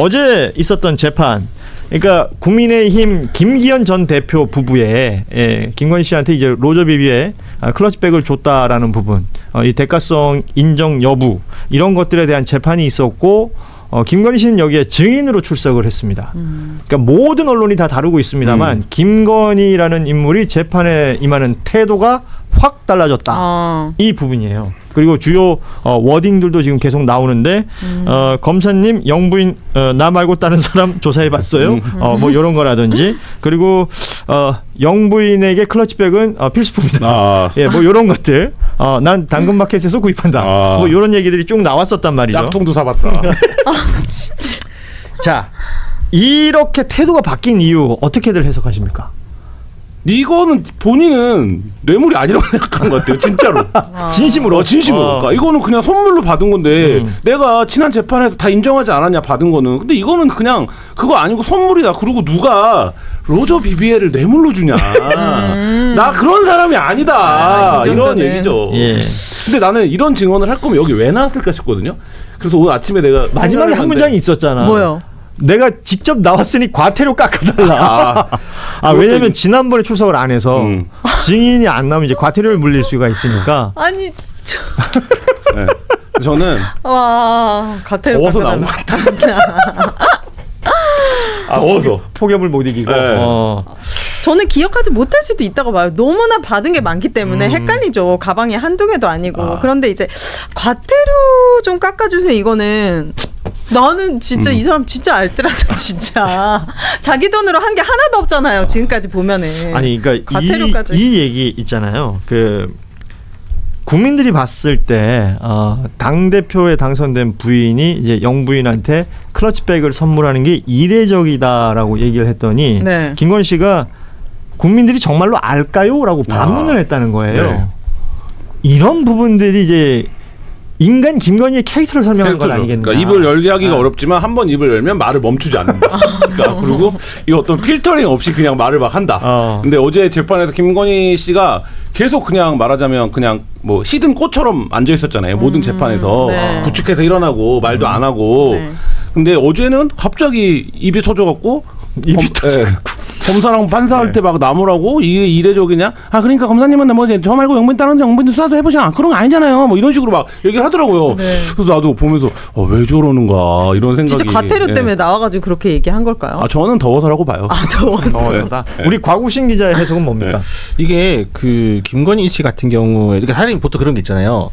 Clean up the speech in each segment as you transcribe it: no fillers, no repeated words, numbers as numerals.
어제 있었던 재판, 그러니까 국민의힘 김기현 전 대표 부부의 김건희 씨한테 이제 로저 비비의 클러치백을 줬다라는 부분, 이 대가성 인정 여부 이런 것들에 대한 재판이 있었고, 김건희 씨는 여기에 증인으로 출석을 했습니다. 그러니까 모든 언론이 다 다루고 있습니다만 김건희라는 인물이 재판에 임하는 태도가 확 달라졌다. 이 부분이에요. 그리고 주요 워딩들도 지금 계속 나오는데 검사님 영부인 나 말고 다른 사람 조사해봤어요? 뭐 이런 거라든지, 그리고 영부인에게 클러치백은 필수품이다. 예, 뭐 이런 것들. 난 당근마켓에서 구입한다. 뭐 이런 얘기들이 쭉 나왔었단 말이죠. 짝퉁도 사봤다. 진짜. 자, 이렇게 태도가 바뀐 이유 어떻게들 해석하십니까? 이거는 본인은 뇌물이 아니라고 생각한 것 같아요. 진짜로. 진심으로. 진심으로. 그러니까 이거는 그냥 선물로 받은 건데 내가 지난 재판에서 다 인정하지 않았냐 받은 거는. 근데 이거는 그냥 그거 아니고 선물이다. 그리고 누가 로저 비비에를 뇌물로 주냐. 나 그런 사람이 아니다. 이런 얘기죠. 예. 근데 나는 이런 증언을 할 거면 여기 왜 나왔을까 싶거든요. 그래서 오늘 아침에 내가 마지막에 한 문장이 있었잖아. 뭐요? 내가 직접 나왔으니 과태료 깎아달라. 왜냐면 지난번에 출석을 안 해서 증인이 안 나오면 이제 과태료를 물릴 수가 있으니까. 아니 네. 저는 와 과태료 더워서 나온 것 같아. 더워서 폭염을 못 이기고. 네. 저는 기억하지 못할 수도 있다고 봐요. 너무나 받은 게 많기 때문에 헷갈리죠. 가방이 한두 개도 아니고. 그런데 이제 과태료 좀 깎아주세요. 이거는 나는 진짜 이 사람 진짜 알뜰하다. 진짜 자기 돈으로 한 게 하나도 없잖아요. 지금까지 보면은. 아니 그러니까 과태료까지. 이 얘기 있잖아요. 그 국민들이 봤을 때 당 대표에 당선된 부인이 이제 영부인한테 클러치백을 선물하는 게 이례적이다라고 얘기를 했더니 네. 김건희 씨가 국민들이 정말로 알까요?라고 반문을 했다는 거예요. 네. 이런 부분들이 이제 인간 김건희의 캐릭터를 설명하는 건 아니겠냐. 그러니까 입을 열게 하기가 어렵지만 한 번 입을 열면 말을 멈추지 않는다. 그러니까 그리고 이 어떤 필터링 없이 그냥 말을 막 한다. 근데 어제 재판에서 김건희 씨가 계속 그냥 말하자면 그냥 뭐 시든 꽃처럼 앉아 있었잖아요. 모든 재판에서 네. 부축해서 일어나고 말도 안 하고. 네. 근데 어제는 갑자기 입이 터져갖고 검사랑 판사할 때 막 나무라고 이게 이례적이냐? 그러니까 검사님은 뭐 저 말고 영부인 다른 영부인 수사도 해보자. 그런 거 아니잖아요. 뭐 이런 식으로 막 얘기를 하더라고요. 네. 그래서 나도 보면서 왜 저러는가 이런 생각이. 진짜 과태료 때문에 나와가지고 그렇게 얘기한 걸까요? 저는 더워서라고 봐요. 더워서. 우리 곽우신 기자의 해석은 뭡니까? 이게 그 김건희 씨 같은 경우에 그러니까 사람이 보통 그런 게 있잖아요.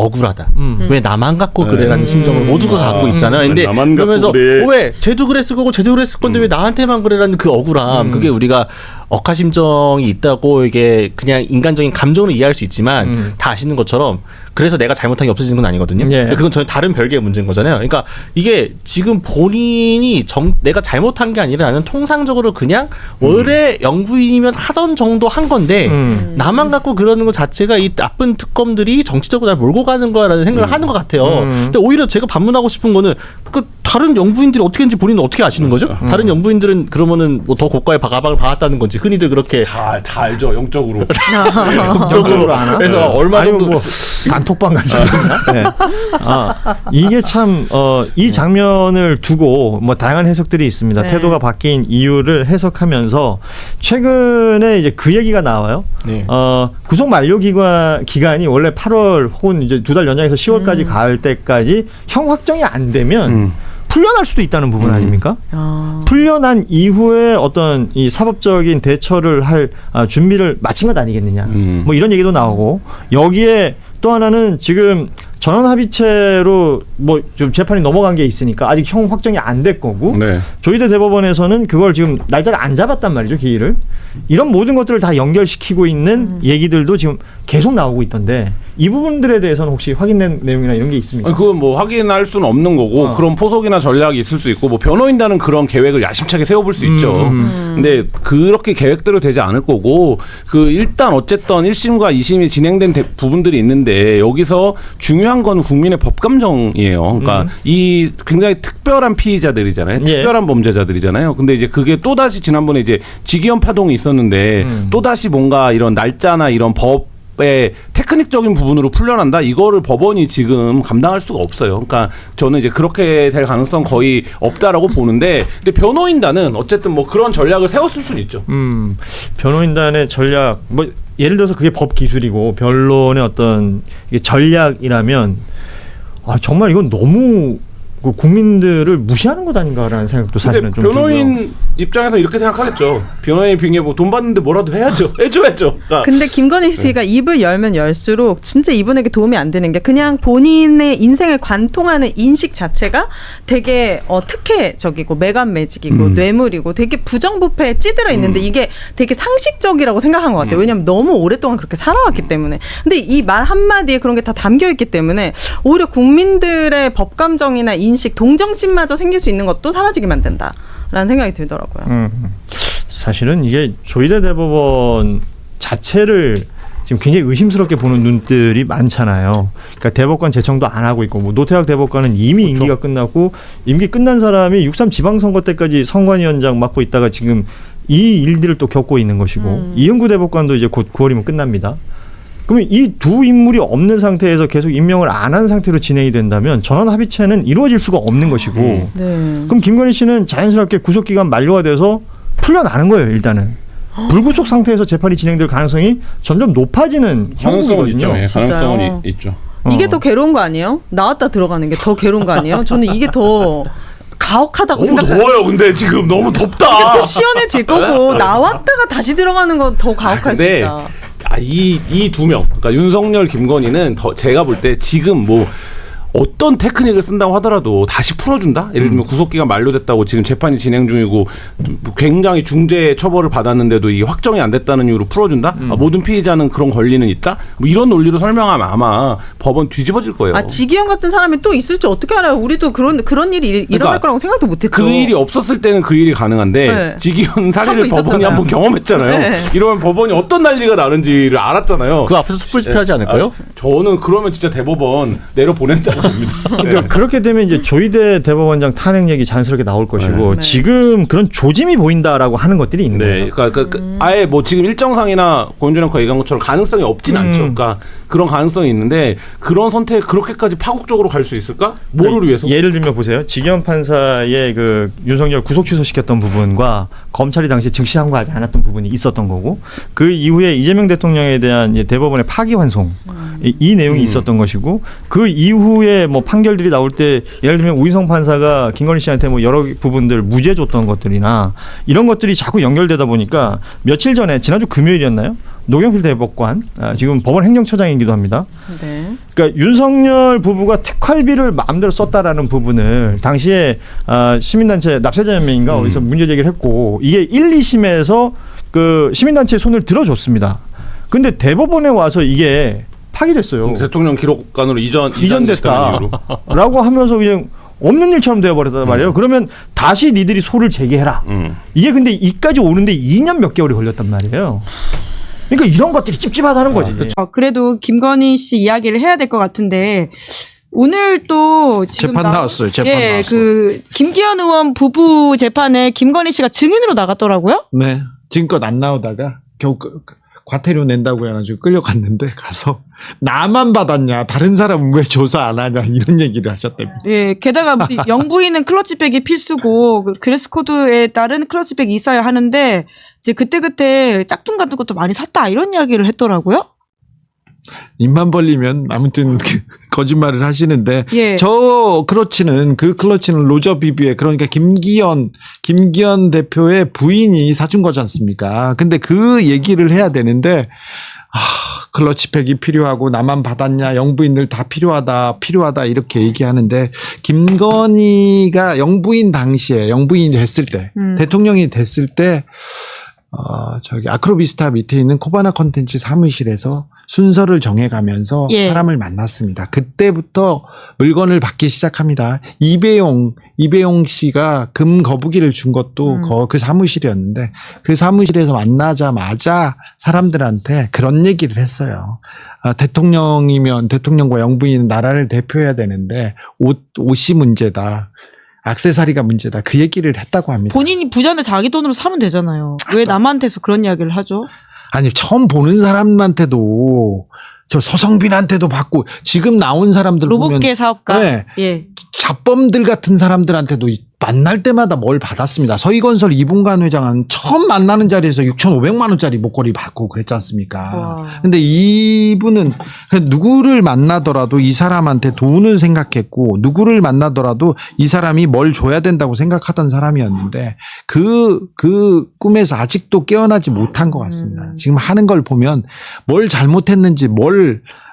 억울하다. 왜 나만 갖고 그래라는 심정을 모두가 갖고 있잖아요. 근데 나만 그러면서 갖고 그래. 왜 쟤도 그랬을 거고 쟤도 그랬을 건데 왜 나한테만 그래라는 그 억울함. 그게 우리가 억하심정이 있다고 이게 그냥 인간적인 감정으로 이해할 수 있지만 다 아시는 것처럼 그래서 내가 잘못한 게 없어지는 건 아니거든요. 예. 그건 전혀 다른 별개의 문제인 거잖아요. 그러니까 이게 지금 본인이 내가 잘못한 게 아니라 나는 통상적으로 그냥 원래 영부인이면 하던 정도 한 건데 나만 갖고 그러는 것 자체가 이 나쁜 특검들이 정치적으로 날 몰고 가는 거라는 생각을 하는 것 같아요. 근데 오히려 제가 반문하고 싶은 거는 그 다른 영부인들이 어떻게 했는지 본인은 어떻게 아시는 거죠? 다른 영부인들은 그러면은 뭐 더 고가의 가방을 받았다는 건지 흔히들 그렇게 다 알죠. 영적으로. 영적으로 아나? 그래서 얼마 정도 뭐 단톡방 같은 거. 네. 이게 참 이 장면을 두고 뭐 다양한 해석들이 있습니다. 네. 태도가 바뀐 이유를 해석하면서 최근에 이제 그 얘기가 나와요. 네. 구속 만료 기간이 원래 8월 혹은 이제 2달 연장해서 10월까지 갈 때까지 형 확정이 안 되면 풀려날 수도 있다는 부분 아닙니까? 풀려난 이후에 어떤 이 사법적인 대처를 할 준비를 마친 것 아니겠느냐. 뭐 이런 얘기도 나오고, 여기에 또 하나는 지금 전원 합의체로 뭐 좀 재판이 넘어간 게 있으니까 아직 형 확정이 안 될 거고, 네. 조희대 대법원에서는 그걸 지금 날짜를 안 잡았단 말이죠, 기일을. 이런 모든 것들을 다 연결시키고 있는 얘기들도 지금 계속 나오고 있던데, 이 부분들에 대해서는 혹시 확인된 내용이나 이런 게 있습니까? 그건 뭐 확인할 수는 없는 거고 그런 포석이나 전략이 있을 수 있고 뭐 변호인단은 그런 계획을 야심차게 세워볼 수 있죠. 근데 그렇게 계획대로 되지 않을 거고 그 일단 어쨌든 1심과 2심이 진행된 부분들이 있는데 여기서 중요한 건 국민의 법감정이에요. 그러니까 이 굉장히 특별한 피의자들이잖아요. 예. 특별한 범죄자들이잖아요. 근데 이제 그게 또다시 지난번에 이제 지기현 파동이 있었는데 또다시 뭔가 이런 날짜나 이런 법 테크닉적인 부분으로 풀려난다. 이거를 법원이 지금 감당할 수가 없어요. 그러니까 저는 이제 그렇게 될 가능성 거의 없다라고 보는데, 근데 변호인단은 어쨌든 뭐 그런 전략을 세웠을 수는 있죠. 변호인단의 전략 뭐 예를 들어서 그게 법 기술이고 변론의 어떤 이게 전략이라면 정말 이건 너무 그 국민들을 무시하는 것 아닌가라는 생각도 사실은 근데 좀 변호인 들고요. 입장에서 이렇게 생각하겠죠. 변호인 빙의 뭐 돈 받는데 뭐라도 해야죠. 해줘야죠. 그러니까 근데 김건희 씨가 입을 열면 열수록 진짜 이분에게 도움이 안 되는 게 그냥 본인의 인생을 관통하는 인식 자체가 되게 특혜적이고 매간매직이고 뇌물이고 되게 부정부패에 찌들어 있는데 이게 되게 상식적이라고 생각한 것 같아요. 왜냐하면 너무 오랫동안 그렇게 살아왔기 때문에. 근데 이 말 한마디에 그런 게 다 담겨 있기 때문에 오히려 국민들의 법감정이나 인식, 동정심마저 생길 수 있는 것도 사라지게 만든다라는 생각이 들더라고요. 사실은 이게 조희대 대법원 자체를 지금 굉장히 의심스럽게 보는 눈들이 많잖아요. 그러니까 대법관 제청도 안 하고 있고, 뭐 노태학 대법관은 이미 그렇죠. 임기가 끝났고, 임기 끝난 사람이 6.3 지방선거 때까지 선관위원장 맡고 있다가 지금 이 일들을 또 겪고 있는 것이고, 이은구 대법관도 이제 곧 9월이면 끝납니다. 그러면 이 두 인물이 없는 상태에서 계속 임명을 안 한 상태로 진행이 된다면 전원 합의체는 이루어질 수가 없는 것이고, 네. 그럼 김건희 씨는 자연스럽게 구속기간 만료가 돼서 풀려나는 거예요. 일단은 불구속 상태에서 재판이 진행될 가능성이 점점 높아지는 가능성은 있죠. 형국이거든요. 예, 진짜요? 가능성은 있죠. 이게 더 괴로운 거 아니에요? 나왔다 들어가는 게 더 괴로운 거 아니에요? 저는 이게 더 가혹하다고 너무 생각해요. 더워요. 근데 지금 너무 덥다. 또 시원해질 거고 나왔다가 다시 들어가는 건 더 가혹할 수 근데 있다. 이 두 명, 그러니까 윤석열, 김건희는 더 제가 볼 때 지금 뭐 어떤 테크닉을 쓴다고 하더라도 다시 풀어준다? 예를 들면 구속기간 만료됐다고 지금 재판이 진행 중이고 굉장히 중죄 처벌을 받았는데도 이게 확정이 안 됐다는 이유로 풀어준다? 모든 피의자는 그런 권리는 있다? 뭐 이런 논리로 설명하면 아마 법원 뒤집어질 거예요. 지기현 같은 사람이 또 있을지 어떻게 알아요? 우리도 그런 일이 일어날 그러니까 거라고 생각도 못했죠. 그 일이 없었을 때는 그 일이 가능한데 네. 지기현 사례를 하고 법원이 있었잖아요. 한번 경험했잖아요. 네. 이러면 법원이 어떤 난리가 나는지를 알았잖아요. 그 앞에서 숯불 집회하지 않을까요? 저는 그러면 진짜 대법원 내려 보낸다고 봅니다. 그러니까 그렇게 되면 이제 조희대 대법원장 탄핵 얘기 자연스럽게 나올 것이고, 네. 지금 그런 조짐이 보인다라고 하는 것들이 있는 거예요. 네, 그러니까 아예 뭐 지금 일정상이나 고현준 앵커 얘기한 것처럼 가능성이 없진 않죠. 그러니까 그런 가능성이 있는데 그런 선택 그렇게까지 파국적으로 갈 수 있을까? 뭐를 위해서? 예를 들면 보세요. 지기현 판사의 그 윤석열 구속 취소시켰던 부분과 검찰이 당시 즉시 항고하지 않았던 부분이 있었던 거고, 그 이후에 이재명 대통령에 대한 대법원의 파기환송 이 내용이 있었던 것이고, 그 이후에 뭐 판결들이 나올 때 예를 들면 우인성 판사가 김건희 씨한테 뭐 여러 부분들 무죄 줬던 것들이나 이런 것들이 자꾸 연결되다 보니까 며칠 전에 지난주 금요일이었나요? 노경필 대법관, 지금 법원 행정처장이기도 합니다. 네. 그러니까 윤석열 부부가 특활비를 마음대로 썼다라는 부분을 당시에 시민단체 납세자연맹인가 어디서 문제 제기를 했고, 이게 1, 2심에서 그 시민단체의 손을 들어줬습니다. 근데 대법원에 와서 이게 파기됐어요. 대통령 기록관으로 이전됐다라고 하면서 그냥 없는 일처럼 되어버렸단 말이에요. 그러면 다시 니들이 소를 제기해라. 이게 근데 이까지 오는데 2년 몇 개월이 걸렸단 말이에요. 그러니까 이런 것들이 찝찝하다는 거지. 그래도 김건희 씨 이야기를 해야 될 것 같은데, 오늘 또 지금 재판 나왔어요. 재판 나왔어. 그 김기현 의원 부부 재판에 김건희 씨가 증인으로 나갔더라고요. 네. 지금껏 안 나오다가 겨우 과태료 낸다고 해가지고 끌려갔는데, 가서 나만 받았냐, 다른 사람은 왜 조사 안 하냐, 이런 얘기를 하셨답니다. 예, 게다가 영부인은 클러치백이 필수고 그 드레스 코드에 따른 클러치백이 있어야 하는데, 이제 그때 짝퉁 같은 것도 많이 샀다, 이런 이야기를 했더라고요. 입만 벌리면 아무튼 거짓말을 하시는데, 예. 저 클러치는, 그 클러치는 로저 비비의, 그러니까 김기현 대표의 부인이 사준 거지 않습니까? 근데 그 얘기를 해야 되는데, 클러치팩이 필요하고 나만 받았냐, 영부인들 다 필요하다 이렇게 얘기하는데, 김건희가 영부인 당시에, 영부인이 됐을 때, 대통령이 됐을 때, 저기 아크로비스타 밑에 있는 코바나 컨텐츠 사무실에서 순서를 정해가면서 예. 사람을 만났습니다. 그때부터 물건을 받기 시작합니다. 이배용 씨가 금 거북이를 준 것도 그 사무실이었는데, 그 사무실에서 만나자마자 사람들한테 그런 얘기를 했어요. 대통령이면 대통령과 영부인은 나라를 대표해야 되는데 옷이 문제다. 액세서리가 문제다. 그 얘기를 했다고 합니다. 본인이 부자인데 자기 돈으로 사면 되잖아요. 왜 남한테서 그런 이야기를 하죠? 아니 처음 보는 사람한테도 저 서성빈한테도 받고 지금 나온 사람들 보면 로봇계 사업가. 네. 예. 잡범들 같은 사람들한테도 만날 때마다 뭘 받았습니다. 서희건설 이봉관 회장은 처음 만나는 자리에서 6,500만 원짜리 목걸이 받고 그랬지 않습니까? 와. 근데 이분은 누구를 만나더라도 이 사람한테 돈을 생각했고 누구를 만나더라도 이 사람이 뭘 줘야 된다고 생각하던 사람이었는데 그 꿈에서 아직도 깨어나지 못한 것 같습니다. 지금 하는 걸 보면 뭘 잘못했는지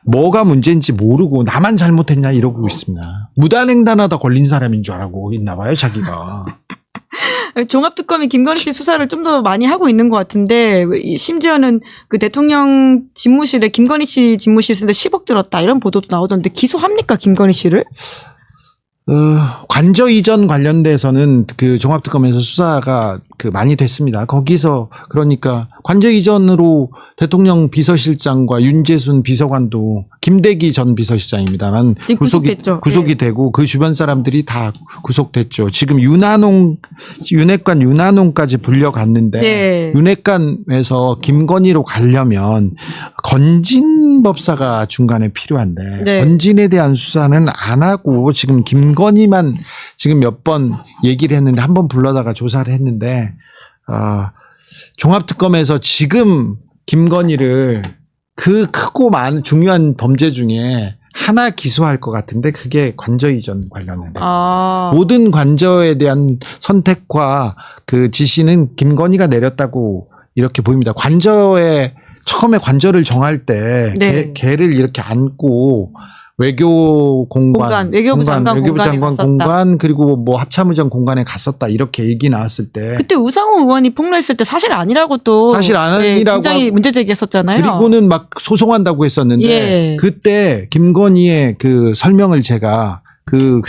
뭐가 문제인지 모르고 나만 잘못했냐 이러고 있습니다. 무단횡단하다 걸린 사람인 줄 알고 있나 봐요, 자기가. 종합특검이 김건희 씨 수사를 좀 더 많이 하고 있는 것 같은데 심지어는 그 대통령 집무실에 김건희 씨 집무실 쓰는데 10억 들었다 이런 보도도 나오던데 기소합니까 김건희 씨를? 관저 이전 관련돼서는 그 종합특검에서 수사가 많이 됐습니다. 거기서 그러니까 관저 이전으로 대통령 비서실장과 윤재순 비서관도 김대기 전 비서실장입니다만 지금 구속됐죠. 구속이 네. 되고 그 주변 사람들이 다 구속됐죠. 지금 윤핵관 윤한홍까지 불려갔는데 네. 윤핵관에서 김건희로 가려면 건진법사가 중간에 필요한데 네. 건진에 대한 수사는 안 하고 지금 김건희만 지금 몇 번 얘기를 했는데 한 번 불러다가 조사를 했는데 종합특검에서 지금 김건희를 그 크고 많은 중요한 범죄 중에 하나 기소할 것 같은데 그게 관저 이전 관련인데 모든 관저에 대한 선택과 그 지시는 김건희가 내렸다고 이렇게 보입니다. 처음에 관저를 정할 때 네. 걔를 이렇게 안고 외교부 장관 공간 그리고 뭐 합참의장 공간에 갔었다 이렇게 얘기 나왔을 때 그때 우상호 의원이 폭로했을 때 사실 아니라고 또 사실 아니라고 굉장히 문제 제기했었잖아요. 그리고는 막 소송한다고 했었는데 예. 그때 김건희의 그 설명을 제가 그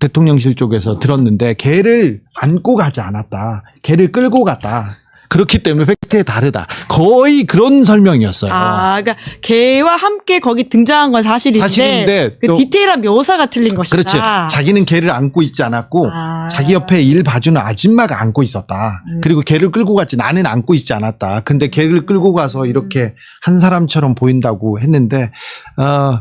대통령실 쪽에서 들었는데 걔를 안고 가지 않았다. 걔를 끌고 갔다. 그렇기 때문에 팩트에 다르다. 거의 그런 설명이었어요. 그러니까 걔와 함께 거기 등장한 건 사실인데 그 또 디테일한 묘사가 틀린 것이다. 그렇지. 자기는 걔를 안고 있지 않았고 자기 옆에 일 봐주는 아줌마가 안고 있었다. 그리고 걔를 끌고 갔지 나는 안고 있지 않았다. 근데 걔를 끌고 가서 이렇게 한 사람처럼 보인다고 했는데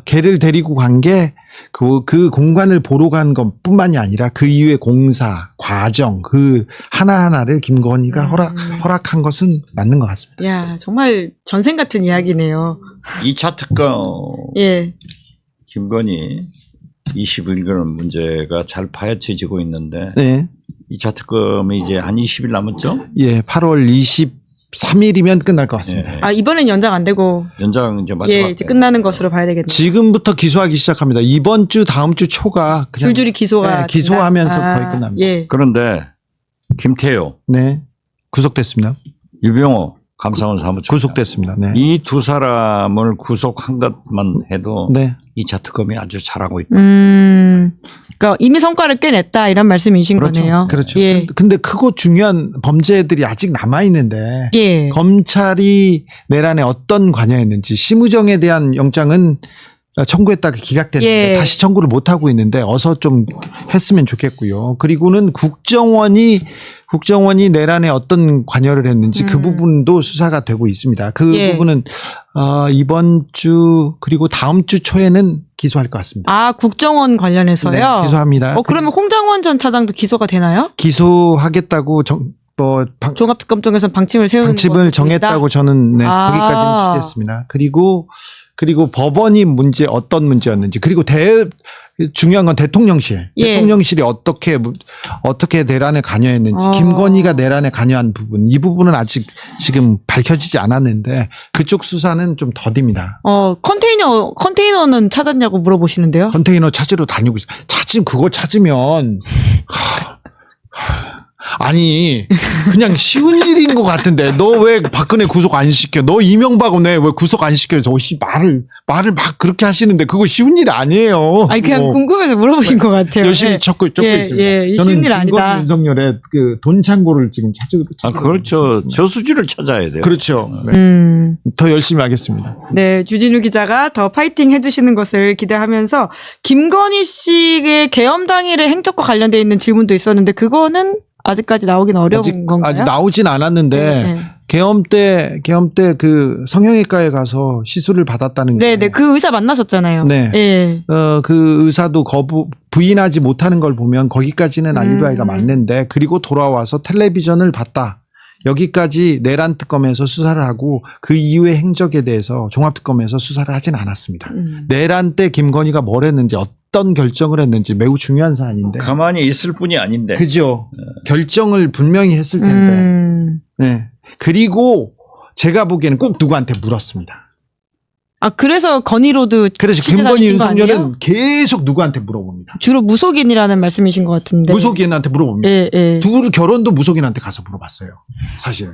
걔를 데리고 간 게 그 공간을 보러 간 것뿐만이 아니라 그 이후의 공사, 과정 그 하나하나를 김건희가 허락한 것은 맞는 것 같습니다. 야, 정말 전생 같은 이야기네요. 2차 특검 예. 김건희 21건 문제가 잘 파헤쳐지고 있는데 네. 2차 특검이 이제 한 20일 남았죠? 예, 8월 23일이면 끝날 것 같습니다. 예. 이번엔 연장 안 되고 연장 이제 마지막 예, 이제 끝나는 것으로 봐야 되겠네요. 지금부터 기소하기 시작합니다. 이번 주 다음 주 초가 그냥 줄줄이 기소가 네, 기소하면서 된다. 거의 끝납니다. 예. 그런데 김태효, 네. 구속됐습니다. 유병호 감사원 사무처장 구속됐습니다. 네. 이 두 사람을 구속한 것만 해도 네. 2차 특검이 아주 잘하고 있다. 그러니까 이미 성과를 꿰냈다 이런 말씀이신 거네요. 그렇죠. 예. 근데 크고 중요한 범죄들이 아직 남아 있는데 예. 검찰이 내란에 어떤 관여했는지 심우정에 대한 영장은 청구했다가 기각됐는데 예. 다시 청구를 못 하고 있는데 어서 좀 했으면 좋겠고요. 그리고는 국정원이 내란에 어떤 관여를 했는지 그 부분도 수사가 되고 있습니다. 그 예. 부분은 이번 주 그리고 다음 주 초에는 기소할 것 같습니다. 국정원 관련해서요? 네, 기소합니다. 그러면 홍장원 전 차장도 기소가 되나요? 기소하겠다고 종합특검 쪽에서 방침을 세우는 방침을 것으로 정했다고 보인다? 저는 거기까지는 취재했습니다. 그리고 법원이 어떤 문제였는지 그리고 중요한 건 대통령실. 예. 대통령실이 어떻게 내란에 관여했는지 김건희가 내란에 관여한 부분 이 부분은 아직 지금 밝혀지지 않았는데 그쪽 수사는 좀 더딥니다. 컨테이너는 찾았냐고 물어보시는데요? 컨테이너 찾으러 다니고 있어요. 그거 찾으면 아니 그냥 쉬운 일인 것 같은데 너 왜 박근혜 구속 안 시켜? 너 이명박은 왜 구속 안 시켜서 말을 막 그렇게 하시는데 그거 쉬운 일 아니에요. 그냥 궁금해서 물어보신 것 같아요. 열심히 쫓고 있습니다. 예, 저는 쉬운 일 아니다. 김건희 윤석열의 그 돈 창고를 지금 그렇죠. 저수지를 찾아야 돼요. 그렇죠. 네. 더 열심히 하겠습니다. 네, 주진우 기자가 더 파이팅 해주시는 것을 기대하면서 김건희 씨의 계엄 당일의 행적과 관련돼 있는 질문도 있었는데 그거는 아직까지 나오긴 어려운 건가요? 아직 나오진 않았는데 네. 계엄 때 그 성형외과에 가서 시술을 받았다는 게. 네네 그 의사 만나셨잖아요. 네. 예. 그 의사도 부인하지 못하는 걸 보면 거기까지는 알리바이가 맞는데 그리고 돌아와서 텔레비전을 봤다. 여기까지 내란 특검에서 수사를 하고 그 이후의 행적에 대해서 종합특검에서 수사를 하진 않았습니다. 내란 때 김건희가 뭘 했는지 어떤 결정을 했는지 매우 중요한 사안인데. 가만히 있을 뿐이 아닌데. 그죠. 결정을 분명히 했을 텐데. 네. 그리고 제가 보기에는 꼭 누구한테 물었습니다. 아 그래서 건의로드 그래서 취재 김건희 다니신 거 아니에요? 윤석열은 계속 누구한테 물어봅니다. 주로 무속인이라는 말씀이신 것 같은데. 무속인한테 물어봅니다. 예, 예. 둘 결혼도 무속인한테 가서 물어봤어요. 사실.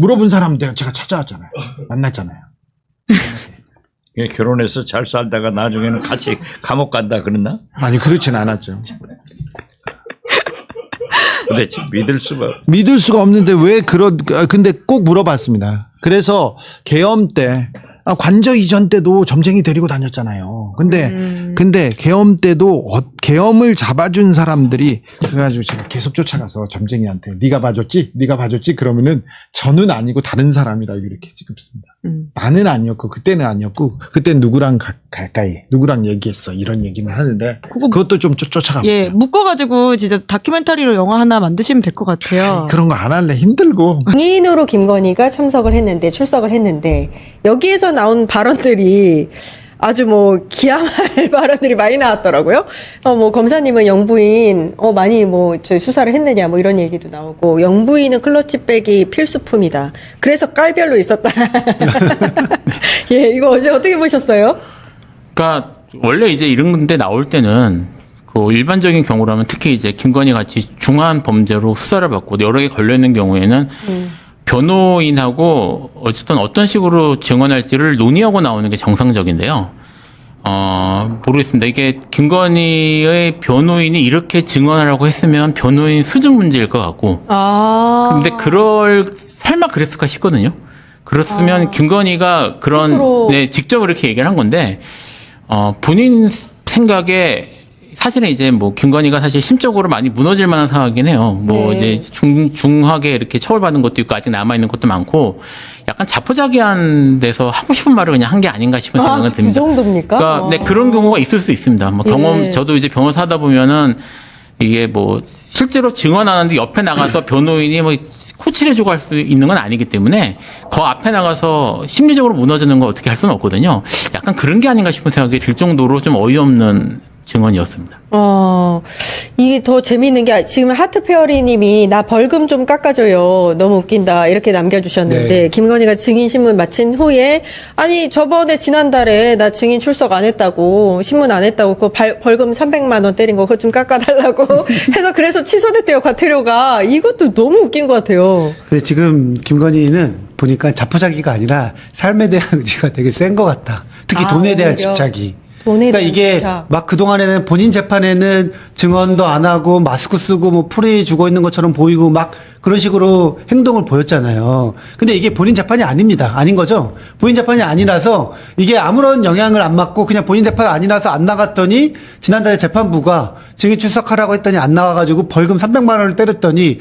물어본 사람 제가 찾아왔잖아요. 만났잖아요. 결혼해서 잘 살다가 나중에는 같이 감옥 간다 그랬나? 아니 그렇진 않았죠. 도대체 믿을 수가 없는데 왜 근데 꼭 물어봤습니다. 그래서 계엄 때 관저 이전 때도 점쟁이 데리고 다녔잖아요. 근데 계엄 때도 계엄을 잡아준 사람들이 그래가지고 제가 계속 쫓아가서 점쟁이한테 네가 봐줬지? 그러면은 저는 아니고 다른 사람이라고 이렇게 찍습니다. 나는 아니었고 그때는 아니었고 그때 누구랑 가까이 누구랑 얘기했어 이런 얘기는 하는데 그것도 좀 쫓아갑니다. 예, 묶어가지고 진짜 다큐멘터리로 영화 하나 만드시면 될 것 같아요. 그런 거 안 할래 힘들고. 증인으로 김건희가 출석을 했는데 여기에서 나온 발언들이 아주 뭐 기함할 발언들이 많이 나왔더라고요. 뭐 검사님은 영부인 많이 뭐 저희 수사를 했느냐 뭐 이런 얘기도 나오고 영부인은 클러치백이 필수품이다. 그래서 깔별로 있었다. 예, 이거 어제 어떻게 보셨어요? 그러니까 원래 이제 이런 건데 나올 때는 그 일반적인 경우라면 특히 이제 김건희 같이 중한 범죄로 수사를 받고 여러 개 걸려 있는 경우에는 변호인하고 어떤 식으로 증언할지를 논의하고 나오는 게 정상적인데요. 모르겠습니다. 이게 김건희의 변호인이 이렇게 증언하라고 했으면 변호인 수준 문제일 것 같고. 근데 설마 그랬을까 싶거든요. 그렇으면 김건희가 네, 직접 이렇게 얘기를 한 건데, 본인 생각에 사실은 이제 뭐 김건희가 사실 심적으로 많이 무너질 만한 상황이긴 해요. 뭐 네. 이제 중하게 이렇게 처벌받은 것도 있고 아직 남아 있는 것도 많고 약간 자포자기한 데서 하고 싶은 말을 그냥 한 게 아닌가 싶은 생각은 듭니다. 그 정도입니까? 그러니까 네, 그런 경우가 있을 수 있습니다. 뭐 네. 저도 이제 변호사 하다 보면은 이게 뭐 실제로 증언하는데 옆에 나가서 변호인이 뭐 코치를 해주고 할 수 있는 건 아니기 때문에 그 앞에 나가서 심리적으로 무너지는 거 어떻게 할 수는 없거든요. 약간 그런 게 아닌가 싶은 생각이 들 정도로 좀 어이없는 증언이었습니다. 이게 더 재미있는 게 지금 하트페어리님이 나 벌금 좀 깎아줘요. 너무 웃긴다. 이렇게 남겨주셨는데 김건희가 증인신문 마친 후에 아니 저번에 지난달에 나 증인 출석 안 했다고 신문 안 했다고 그 벌금 300만 원 때린 거 그거 좀 깎아달라고 해서 그래서 취소됐대요. 과태료가. 이것도 너무 웃긴 것 같아요. 근데 지금 김건희는 보니까 자포자기가 아니라 삶에 대한 의지가 되게 센 것 같다. 특히 돈에 대한 오히려. 집착이. 돈에 그러니까 대한 이게 집착. 막 그동안에는 본인 재판에는 증언도 안 하고 마스크 쓰고 뭐 풀이 주고 있는 것처럼 보이고 막 그런 식으로 행동을 보였잖아요. 근데 이게 본인 재판이 아닙니다. 아닌 거죠? 본인 재판이 아니라서 이게 아무런 영향을 안 받고 그냥 본인 재판 아니라서 안 나갔더니 지난달에 재판부가 증인 출석하라고 했더니 안 나와가지고 벌금 300만 원을 때렸더니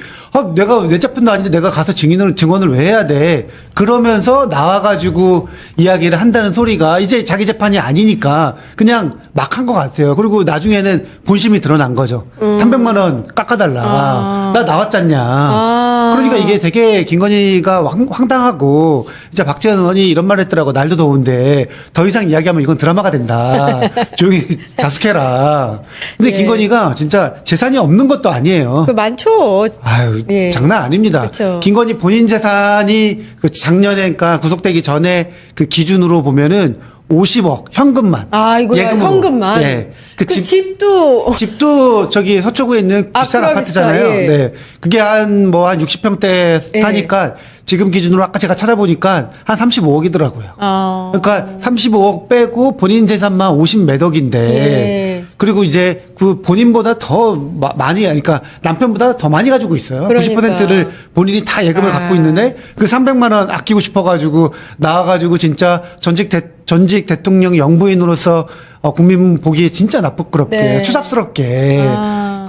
내가 내 재판도 아닌데 내가 가서 증언을 왜 해야 돼? 그러면서 나와가지고 이야기를 한다는 소리가 이제 자기 재판이 아니니까 그냥 막 한 것 같아요. 그리고 나중에는 본심이 드러난 거죠. 300만 원 깎아달라. 나 나왔잖냐. 그러니까 이게 되게 김건희가 황당하고 진짜 박지원 의원이 이런 말 했더라고. 날도 더운데 더 이상 이야기하면 이건 드라마가 된다. 조용히 자숙해라. 근데 김건희가 진짜 재산이 없는 것도 아니에요. 그 많죠. 아유, 예. 장난 아닙니다. 그쵸. 김건희 본인 재산이 그 작년에 그러니까 구속되기 전에 그 기준으로 보면은 50억 현금만. 이거 예금으로. 현금만. 네. 그 집도 저기 서초구에 있는 비싼 그럼 아파트잖아요. 비싸, 예. 네. 그게 한 60평대 예. 사니까 지금 기준으로 아까 제가 찾아보니까 한 35억이더라고요. 그러니까 35억 빼고 본인 재산만 50몇 억인데 예. 그리고 이제 그 본인보다 더 많이 그러니까 남편보다 더 많이 가지고 있어요. 그러니까. 90%를 본인이 다 예금을 갖고 있는데 그 300만 원 아끼고 싶어가지고 나와가지고 진짜 전직 대통령 영부인으로서 국민 보기에 진짜 나쁘끄럽게 네. 추잡스럽게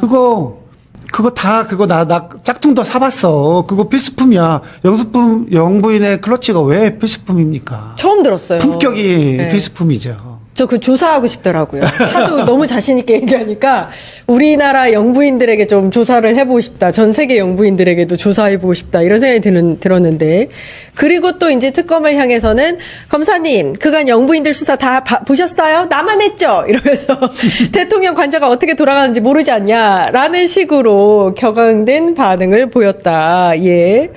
그거 그거 나 짝퉁도 사봤어. 그거 필수품이야. 영부인의 클러치가 왜 필수품입니까? 처음 들었어요. 품격이 네. 필수품이죠. 저 그 조사하고 싶더라고요. 하도 너무 자신 있게 얘기하니까 우리나라 영부인들에게 좀 조사를 해보고 싶다. 전 세계 영부인들에게도 조사해보고 싶다. 이런 생각이 들었는데. 그리고 또 이제 특검을 향해서는 검사님, 그간 영부인들 수사 다 보셨어요? 나만 했죠? 이러면서 대통령 관저가 어떻게 돌아가는지 모르지 않냐? 라는 식으로 격앙된 반응을 보였다. 예.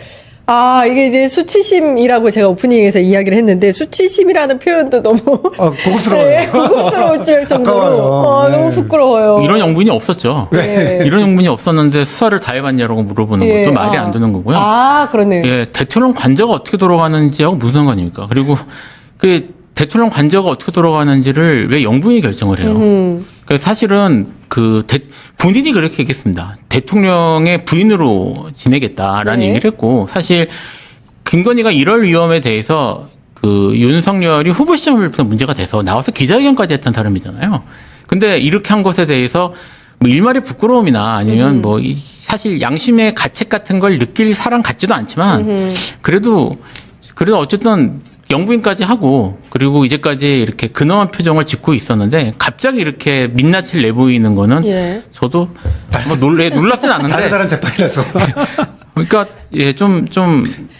아, 이게 이제 수치심이라고 제가 오프닝에서 이야기를 했는데, 수치심이라는 표현도 너무. 고급스러워요. 네, 고급스러울 정도로. 아까워요. 네. 너무 부끄러워요. 이런 영부인이 없었죠. 네. 이런 영부인이 없었는데 수사를 다 해봤냐라고 물어보는 예, 것도 말이 안 되는 거고요. 아, 그러네요. 예, 대통령 관저가 어떻게 돌아가는지하고 무슨 상관입니까? 그리고 그 대통령 관저가 어떻게 돌아가는지를 왜 영부인이 결정을 해요? 그 사실은 본인이 그렇게 얘기했습니다. 대통령의 부인으로 지내겠다라는 네. 얘기를 했고, 사실 김건희가 이럴 위험에 대해서 그 윤석열이 후보 시점부터 문제가 돼서 나와서 기자회견까지 했던 사람이잖아요. 근데 이렇게 한 것에 대해서 뭐 일말의 부끄러움이나 아니면 뭐 사실 양심의 가책 같은 걸 느낄 사람 같지도 않지만 그래도 어쨌든 영부인까지 하고 그리고 이제까지 이렇게 근엄한 표정을 짓고 있었는데 갑자기 이렇게 민낯을 내보이는 거는 예. 저도 뭐 놀랍진 않은데. 다른 사람 재판이라서. 그러니까 예, 좀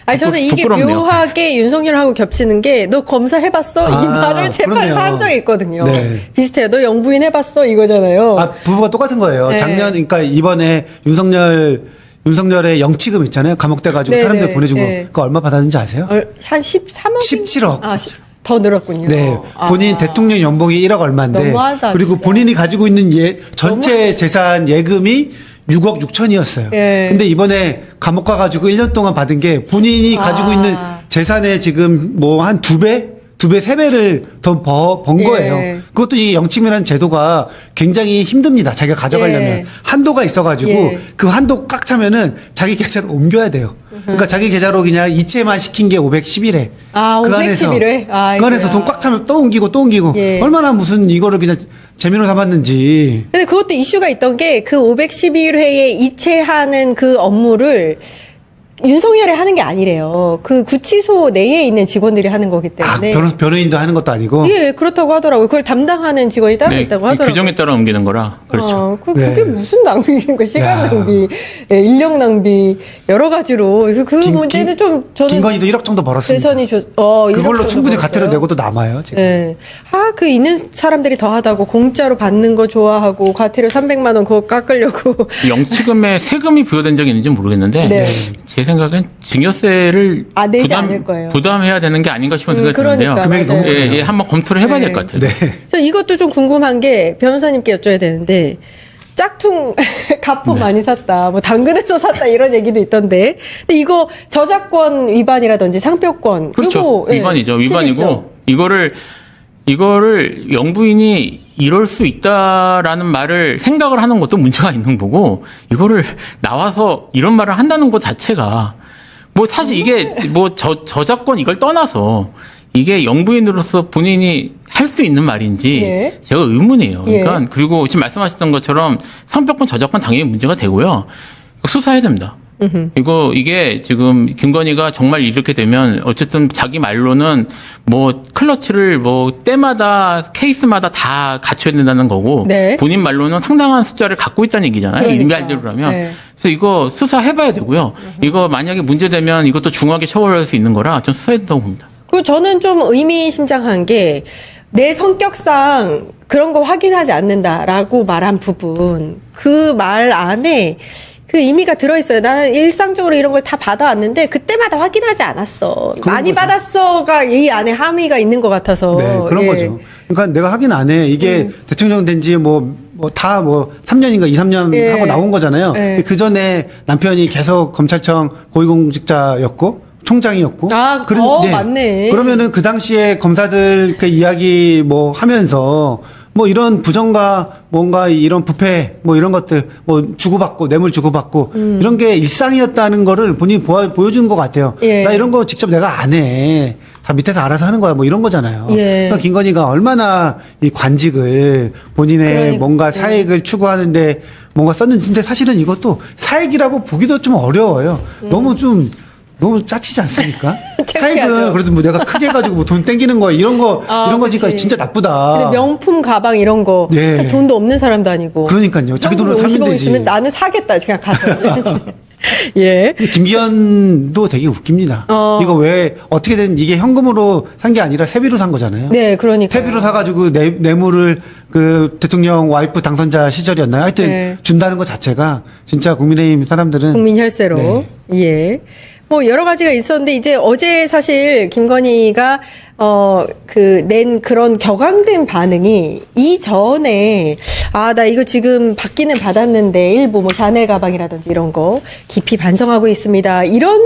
아니, 저는 이게 부끄럽네요. 묘하게 윤석열하고 겹치는 게, 너 검사 해봤어? 이 말을 재판에서 그러네요. 한 적이 있거든요. 네. 비슷해요. 너 영부인 해봤어? 이거잖아요. 부부가 똑같은 거예요. 네. 그러니까 이번에 윤석열의 영치금 있잖아요. 감옥돼 가지고 네, 사람들 네, 보내준 거. 네. 그거 얼마 받았는지 아세요? 한 13억? 17억. 아, 더 늘었군요. 네. 본인 대통령 연봉이 1억 얼마인데. 너무하다, 그리고 진짜. 본인이 가지고 있는 전체 재산 예금이 6억 6천이었어요. 예. 근데 이번에 감옥 가가지고 1년 동안 받은 게 본인이 가지고 있는 재산의 지금 뭐 한 2배? 3배를 더 번 예. 거예요. 그것도 이 영치금이라는 제도가 굉장히 힘듭니다. 자기가 가져가려면. 예. 한도가 있어가지고 예. 그 한도 꽉 차면은 자기 계좌로 옮겨야 돼요. 그러니까 자기 계좌로 그냥 이체만 시킨 게 511회. 아, 511회? 그 안에서 돈 꽉 차면 또 옮기고 또 옮기고. 예. 얼마나 무슨 이거를 그냥 재미로 삼았는지. 근데 그것도 이슈가 있던 게, 그 511회에 이체하는 그 업무를 윤석열이 하는 게 아니래요. 그 구치소 내에 있는 직원들이 하는 거기 때문에. 변호인도 하는 것도 아니고. 예, 그렇다고 하더라고요. 그걸 담당하는 직원이 따로 네, 있다고 이 하더라고요. 규정에 따라 옮기는 거라 그렇죠. 네. 그게 무슨 낭비인 거야? 시간 야. 낭비, 예, 인력 낭비, 여러 가지로. 그 문제는 좀 저는 김건희도 1억 정도 벌었습니다. 대선이 그걸로 충분히 가태료 내고도 남아요, 지금. 네. 그 있는 사람들이 더 하다고 공짜로 받는 거 좋아하고 과태료 300만 원 그거 깎으려고. 영치금에 세금이 부여된 적이 있는지 모르겠는데 네. 제 생각엔 증여세를 내지 않을 거예요. 부담해야 되는 게 아닌가 싶은 생각이 드는데요. 그러니까, 금액이 너무 맞아요. 크네요. 예, 한번 검토를 해봐야 될 네. 것 같아요. 네. 저 이것도 좀 궁금한 게 변호사님께 여쭤야 되는데, 짝퉁 가포 많이 샀다, 뭐 당근에서 샀다 이런 얘기도 있던데, 근데 이거 저작권 위반이라든지 상표권, 그렇죠. 이거, 예, 위반이죠. 실이죠. 위반이고 이거를 영부인이 이럴 수 있다라는 말을 생각을 하는 것도 문제가 있는 거고, 이거를 나와서 이런 말을 한다는 것 자체가 뭐 사실 이게 뭐 저작권 이걸 떠나서 이게 영부인으로서 본인이 할 수 있는 말인지 예. 제가 의문이에요. 예. 그러니까 그리고 지금 말씀하셨던 것처럼 상표권 저작권 당연히 문제가 되고요. 수사해야 됩니다. 이게 지금 김건희가 정말 이렇게 되면 어쨌든 자기 말로는 뭐 클러치를 뭐 때마다 케이스마다 다 갖춰야 된다는 거고, 네. 본인 말로는 상당한 숫자를 갖고 있다는 얘기잖아요. 이 그러니까. 말대로라면. 네. 그래서 이거 수사해봐야 되고요. 이거 만약에 문제되면 이것도 중하게 처벌할 수 있는 거라 좀 수사해야 된다고 봅니다. 그리고 저는 좀 의미심장한 게, 내 성격상 그런 거 확인하지 않는다라고 말한 부분, 그 말 안에 그 의미가 들어있어요. 나는 일상적으로 이런 걸 다 받아왔는데 그때마다 확인하지 않았어. 많이 거죠. 받았어가 이 안에 함의가 있는 것 같아서. 네, 그런 예. 거죠. 그러니까 내가 확인 안 해. 이게 대통령 된 지 뭐 3년인가 2, 3년 예. 하고 나온 거잖아요. 예. 그 전에 남편이 계속 검찰청 고위공직자였고 총장이었고. 맞네. 그러면은 그 당시에 검사들 그 이야기 뭐 하면서 뭐 이런 부정과 뭔가 이런 부패 뭐 이런 것들 뭐 주고받고 뇌물 주고받고 이런 게 일상이었다는 거를 본인이 보여준 것 같아요. 예. 나 이런 거 직접 내가 안 해. 다 밑에서 알아서 하는 거야 뭐 이런 거잖아요. 예. 그러니까 김건희가 얼마나 이 관직을 본인의 그러니까, 뭔가 사익을 추구하는데 뭔가 썼는지 근데 사실은 이것도 사익이라고 보기도 좀 어려워요. 너무 짜치지 않습니까? 창피하죠. 사익은 그래도 뭐 내가 크게 가지고 뭐 돈 땡기는 거 이런 거니까 그치. 진짜 나쁘다. 근데 명품 가방 이런 거 네. 돈도 없는 사람도 아니고. 그러니까요. 자기 돈으로 사면 50억 되지. 있으면 나는 사겠다. 그냥 가서. 예. 김기현도 되게 웃깁니다. 이거 왜 어떻게든 이게 현금으로 산 게 아니라 세비로 산 거잖아요. 네, 그러니까. 세비로 사가지고 뇌물을 그 대통령 와이프 당선자 시절이었나요? 하여튼 네. 준다는 것 자체가 진짜 국민의힘 사람들은 국민 혈세로. 네. 예. 뭐 여러 가지가 있었는데 이제 어제 사실 김건희가 낸 그런 격앙된 반응이 이전에 나 이거 지금 받기는 받았는데 일부 뭐 샤넬 가방이라든지 이런 거 깊이 반성하고 있습니다. 이런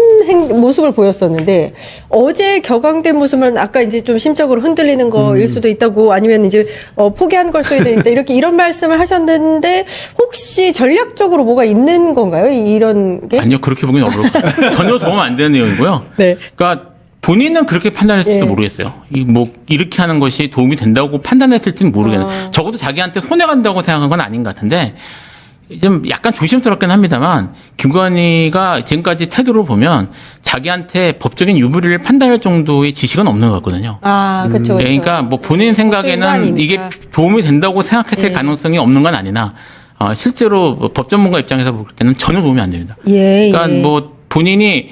모습을 보였었는데 어제 격앙된 모습은 아까 이제 좀 심적으로 흔들리는 거일 수도 있다고 아니면 이제 포기한 걸 수도 있다 이렇게 이런 말씀을 하셨는데 혹시 전략적으로 뭐가 있는 건가요? 이런 게? 아니요, 그렇게 보기는 어려울 것 같아요. 전혀 도움 안 되는 내용이고요. 네. 그러니까 본인은 그렇게 판단했을지도 예. 모르겠어요. 이렇게 하는 것이 도움이 된다고 판단했을지는 모르겠는데 적어도 자기한테 손해 간다고 생각한 건 아닌 것 같은데 좀 약간 조심스럽긴 합니다만 김건희가 지금까지 태도를 보면 자기한테 법적인 유불리를 판단할 정도의 지식은 없는 것 같거든요. 그렇죠. 그러니까 뭐 본인 생각에는 이게 도움이 된다고 생각했을 가능성이 없는 건 아니나 실제로 법 전문가 입장에서 볼 때는 전혀 도움이 안 됩니다. 예. 그러니까 뭐 본인이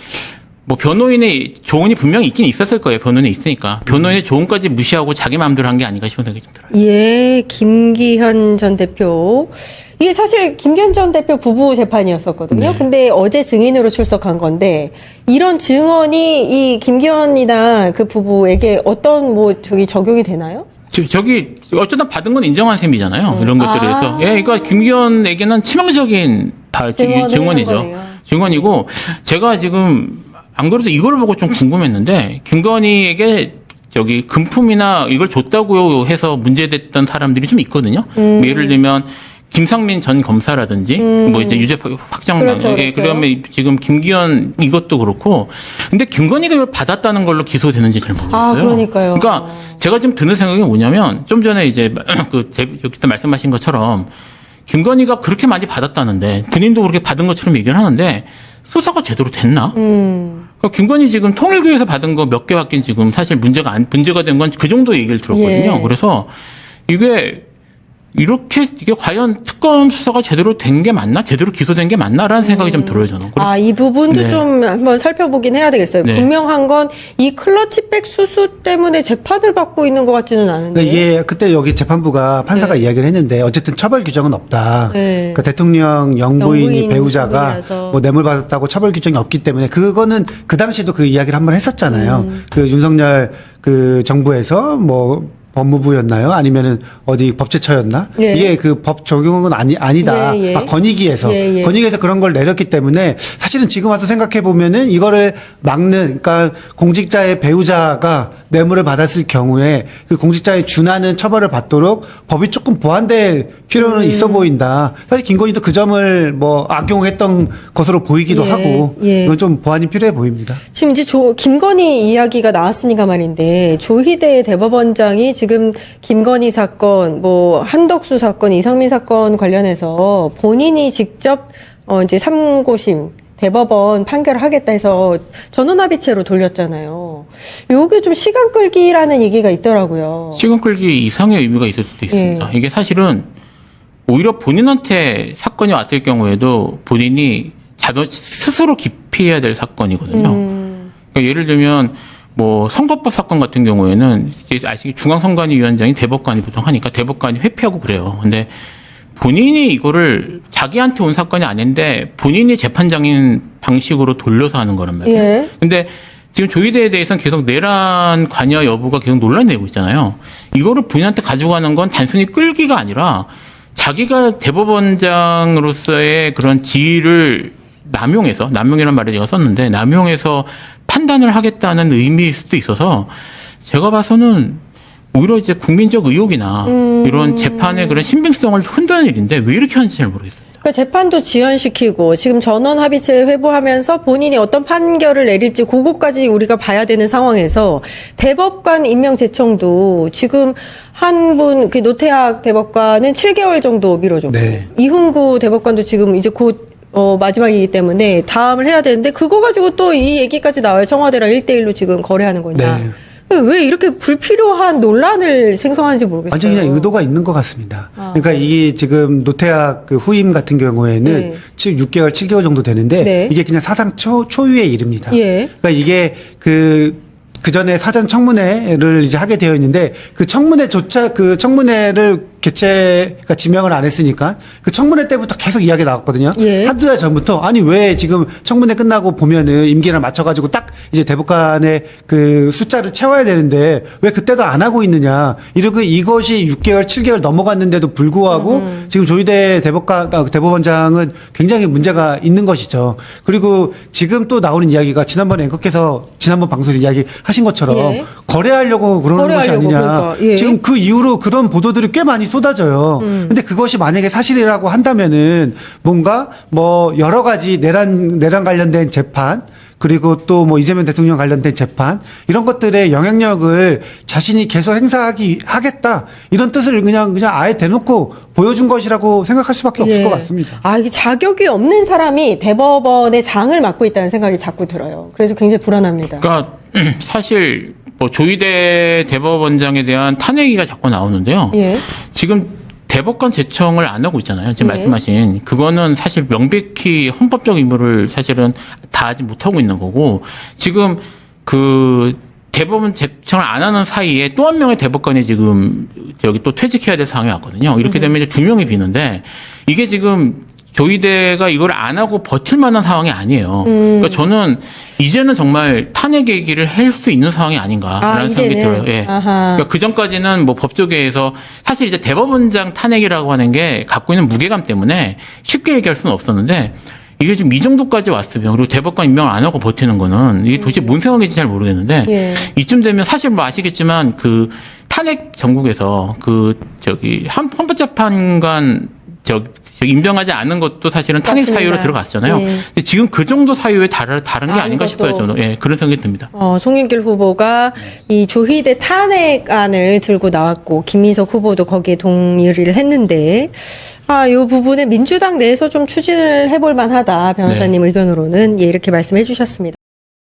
뭐 변호인의 조언이 분명히 있긴 있었을 거예요. 변호인이 있으니까. 변호인의 조언까지 무시하고 자기 마음대로 한 게 아닌가 싶은 생각이 좀 들어요. 예, 김기현 전 대표. 이게 사실 김기현 전 대표 부부 재판이었었거든요. 네. 근데 어제 증인으로 출석한 건데 이런 증언이 이 김기현이나 그 부부에게 어떤 적용이 되나요? 저기 어쩌다 받은 건 인정한 셈이잖아요. 이런 것들에 대해서. 예, 그러니까 김기현에게는 치명적인 증언이죠. 증언이고 제가 지금 안 그래도 이걸 보고 좀 궁금했는데 김건희에게 금품이나 이걸 줬다고 해서 문제됐던 사람들이 좀 있거든요. 뭐 예를 들면 김상민 전 검사라든지 뭐 이제 유죄 확정난 그렇죠, 예, 그렇죠. 그러면 지금 김기현 이것도 그렇고 근데 김건희가 이걸 받았다는 걸로 기소되는지 잘 모르겠어요. 그러니까요. 그러니까 제가 지금 드는 생각이 뭐냐면 좀 전에 이제 여기서 말씀하신 것처럼 김건희가 그렇게 많이 받았다는데 본인도 그렇게 받은 것처럼 얘기를 하는데 수사가 제대로 됐나? 그러니까 김건희 지금 통일교에서 받은 거 몇 개 받긴 지금 사실 문제가 된 건 그 정도 얘기를 들었거든요. 예. 그래서 이게 과연 특검 수사가 제대로 된 게 맞나? 제대로 기소된 게 맞나라는 생각이 좀 들어요, 저는. 이 부분도 네. 좀 한번 살펴보긴 해야 되겠어요. 네. 분명한 건 이 클러치백 수수 때문에 재판을 받고 있는 것 같지는 않은데. 그러니까 이게 그때 여기 재판부가 판사가 이야기를 했는데 어쨌든 처벌 규정은 없다. 네. 그러니까 대통령 영부인이 영부인 배우자가 부분이라서. 뭐 뇌물 받았다고 처벌 규정이 없기 때문에 그거는 그 당시에도 그 이야기를 한번 했었잖아요. 그 윤석열 그 정부에서 뭐 법무부였나요? 아니면은 어디 법제처였나? 예. 이게 그 법 적용은 아니다. 예, 예. 건의기에서 예, 예. 건의기에서 그런 걸 내렸기 때문에 사실은 지금 와서 생각해 보면은 이거를 막는 그러니까 공직자의 배우자가 뇌물을 받았을 경우에 그 공직자의 준하는 처벌을 받도록 법이 조금 보완될 필요는 있어 보인다. 사실 김건희도 그 점을 뭐 악용했던 것으로 보이기도 예, 하고 예. 이건 좀 보완이 필요해 보입니다. 지금 이제 김건희 이야기가 나왔으니까 말인데 조희대 대법원장이 지금 김건희 사건, 뭐 한덕수 사건, 이상민 사건 관련해서 본인이 직접 이제 3고심 대법원 판결을 하겠다 해서 전원합의체로 돌렸잖아요. 요게 좀 시간 끌기라는 얘기가 있더라고요. 시간 끌기 이상의 의미가 있을 수도 있습니다. 이게 사실은 오히려 본인한테 사건이 왔을 경우에도 본인이 스스로 기피해야 될 사건이거든요. 그러니까 예를 들면 뭐 선거법 사건 같은 경우에는 이제 아시기 중앙선관위원장이 대법관이 보통 하니까 대법관이 회피하고 그래요. 근데 본인이 이거를 자기한테 온 사건이 아닌데 본인이 재판장인 방식으로 돌려서 하는 거란 말이에요. 예. 근데 지금 조희대에 대해서는 계속 내란 관여 여부가 계속 논란이 되고 있잖아요. 이거를 본인한테 가져가는 건 단순히 끌기가 아니라 자기가 대법원장으로서의 그런 지위를 남용이라는 말을 제가 썼는데 남용해서 판단을 하겠다는 의미일 수도 있어서 제가 봐서는 오히려 이제 국민적 의혹이나 이런 재판의 그런 신빙성을 흔드는 일인데 왜 이렇게 하는지 잘 모르겠습니다. 그러니까 재판도 지연시키고 지금 전원 합의체 회부하면서 본인이 어떤 판결을 내릴지 그거까지 우리가 봐야 되는 상황에서 대법관 임명 제청도 지금 한 분 그 노태학 대법관은 7개월 정도 미뤄졌고 네. 이훈구 대법관도 지금 이제 곧 마지막이기 때문에 다음을 해야 되는데 그거 가지고 또 이 얘기까지 나와요. 청와대랑 1대1로 지금 거래하는 거냐. 네. 왜 이렇게 불필요한 논란을 생성하는지 모르겠어요. 완전히 그냥 의도가 있는 것 같습니다. 그러니까 이게 지금 노태학 그 후임 같은 경우에는 네. 6개월, 7개월 정도 되는데 네. 이게 그냥 사상 초유의 일입니다. 예. 그러니까 이게 그 전에 사전 청문회를 이제 하게 되어 있는데 그 청문회를 그러니까 지명을 안 했으니까 그 청문회 때부터 계속 이야기 나왔거든요. 예. 한두 달 전부터 아니 왜 지금 청문회 끝나고 보면은 임기를 맞춰가지고 딱 이제 대법관의 그 숫자를 채워야 되는데 왜 그때도 안 하고 있느냐. 이러고 이것이 6개월, 7개월 넘어갔는데도 불구하고 지금 조희대 대법원장은 굉장히 문제가 있는 것이죠. 그리고 지금 또 나오는 이야기가 지난번에 앵커께서 지난번 방송에서 이야기 하신 것처럼 예. 거래하려고 그러는 것이 거래하려고, 아니냐. 그러니까. 예. 지금 그 이후로 그런 보도들이 꽤 많이 쏟아져요. 근데 그것이 만약에 사실이라고 한다면은 뭔가 뭐 여러 가지 내란 관련된 재판 그리고 또 뭐 이재명 대통령 관련된 재판 이런 것들의 영향력을 자신이 계속 하겠다 이런 뜻을 그냥 아예 대놓고 보여준 것이라고 생각할 수밖에 없을 예. 것 같습니다. 이게 자격이 없는 사람이 대법원의 장을 맡고 있다는 생각이 자꾸 들어요. 그래서 굉장히 불안합니다. 그러니까 사실 뭐 조희대 대법원장에 대한 탄핵이가 자꾸 나오는데요. 예. 지금 대법관 제청을 안 하고 있잖아요. 지금 예. 말씀하신 그거는 사실 명백히 헌법적 의무를 사실은 다하지 못하고 있는 거고 지금 그 대법원 제청을 안 하는 사이에 또 한 명의 대법관이 지금 저기 또 퇴직해야 될 상황이 왔거든요. 이렇게 되면 이제 2명이 비는데 이게 지금 조희대가 이걸 안 하고 버틸 만한 상황이 아니에요. 그러니까 저는 이제는 정말 탄핵 얘기를 할 수 있는 상황이 아닌가라는 생각이 이제는? 들어요. 예. 아하. 그러니까 그 전까지는 뭐 법조계에서 사실 이제 대법원장 탄핵이라고 하는 게 갖고 있는 무게감 때문에 쉽게 얘기할 수는 없었는데 이게 지금 이 정도까지 왔으면 그리고 대법관 임명을 안 하고 버티는 거는 이게 도대체 뭔 생각인지 잘 모르겠는데 예. 이쯤 되면 사실 뭐 아시겠지만 그 탄핵 전국에서 그 저기 헌법재판관 임명하지 않은 것도 사실은 탄핵 맞습니다. 사유로 들어갔잖아요. 예. 근데 지금 그 정도 사유에 다른 게 아닌가 것도. 싶어요. 저는 그런 생각이 듭니다. 송영길 후보가 이 조희대 탄핵안을 들고 나왔고 김민석 후보도 거기에 동의를 했는데 이 부분에 민주당 내에서 좀 추진을 해볼 만하다 변호사님 의견으로는 이렇게 말씀해 주셨습니다.